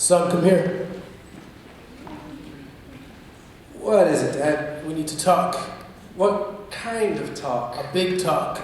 Son, come here. What is it, Dad? We need to talk. What kind of talk? A big talk.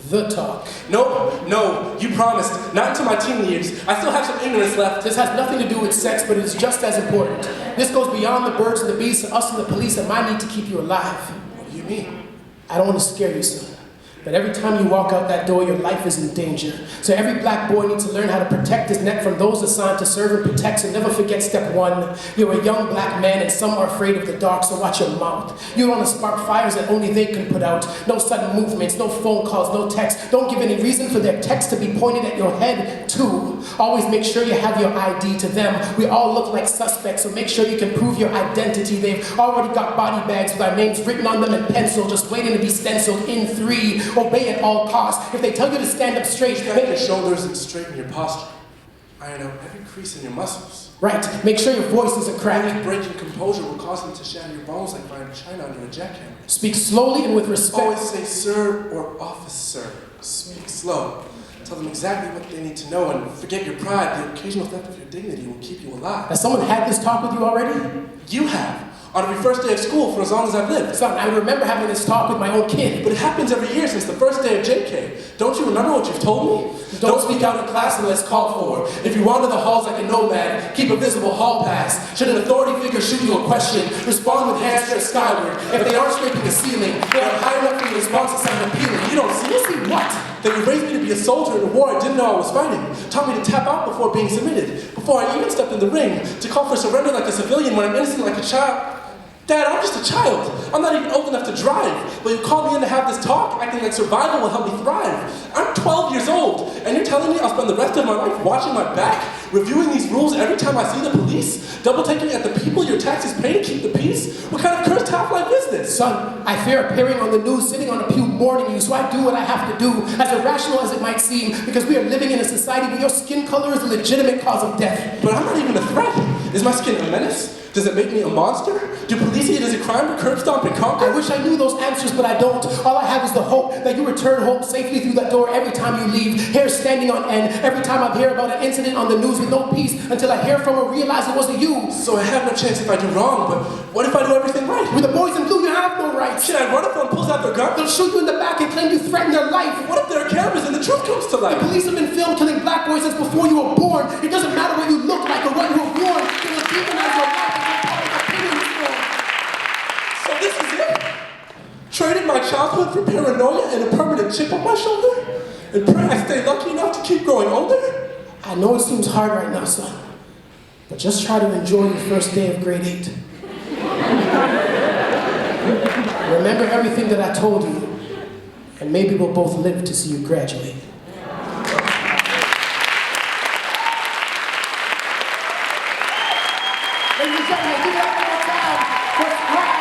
The talk. Nope, no, you promised. Not until my teen years. I still have some ignorance left. This has nothing to do with sex, but it is just as important. This goes beyond the birds and the bees to us and the police and my need to keep you alive. What do you mean? I don't want to scare you, son. But every time you walk out that door, your life is in danger. So every black boy needs to learn how to protect his neck from those assigned to serve and protect. So never forget step one. You're a young black man and some are afraid of the dark, so watch your mouth. You don't want to spark fires that only they can put out. No sudden movements, no phone calls, no texts. Don't give any reason for their text to be pointed at your head, too. Always make sure you have your ID to them. We all look like suspects, so make sure you can prove your identity. They've already got body bags with our names written on them in pencil, just waiting to be stenciled in 3. Obey at all costs. If they tell you to stand up straight, straighten your shoulders and straighten your posture. Iron out every crease in your muscles. Right. Make sure your voice isn't cracked. Breaking composure will cause them to shatter your bones like fine china under a jackhammer. Speak slowly and with respect. Always say sir or officer. Speak slow. Tell them exactly what they need to know and forget your pride. The occasional theft of your dignity will keep you alive. Has someone had this talk with you already? You have. On every first day of school for as long as I've lived. Son, I remember having this talk with my own kid. But it happens every year since the first day of JK. Don't you remember what you've told me? Don't speak out in class unless called for. If you wander the halls like a nomad, keep a visible hall pass. Should an authority figure shoot you a question, respond with hands stretched skyward. If they aren't scraping the ceiling, they aren't high enough for your response to sound appealing. You don't see what? That you raised me to be a soldier in a war I didn't know I was fighting. Taught me to tap out before being submitted. Before I even stepped in the ring. To call for surrender like a civilian when I'm innocent like a child. Dad, I'm just a child. I'm not even old enough to drive. But you called me in to have this talk, acting like survival will help me thrive. I'm 12 years old, and you're telling me I'll spend the rest of my life watching my back, reviewing these rules every time I see the police, double-taking at the people your taxes pay to keep the peace? What kind of cursed half-life is this? Son, I fear appearing on the news, sitting on a pew mourning you, so I do what I have to do, as irrational as it might seem, because we are living in a society where your skin color is a legitimate cause of death. But I'm not even a threat. Is my skin a menace? Does it make me a monster? Do police see it as a crime to curb stomp and conquer? I wish I knew those answers, but I don't. All I have is the hope that you return home safely through that door every time you leave. Hair standing on end every time I hear about an incident on the news with no peace until I hear from or realize it wasn't you. So I have no chance if I do wrong, but what if I do everything right? With the boys in blue, you have no rights. Should I run if one pulls out their gun? They'll shoot you in the back and claim you threatened their life. What if there are cameras and the truth comes to light? The police have been filmed killing black boys since before you were born. It doesn't matter what you look like or what you were born. They will demonize your life. So this is it? Traded my childhood for paranoia and a permanent chip on my shoulder? And pray I stay lucky enough to keep growing older? I know it seems hard right now, son. But just try to enjoy your first day of grade 8. Remember everything that I told you, and maybe we'll both live to see you graduate. Ladies and gentlemen, give it up one more time for Scribe.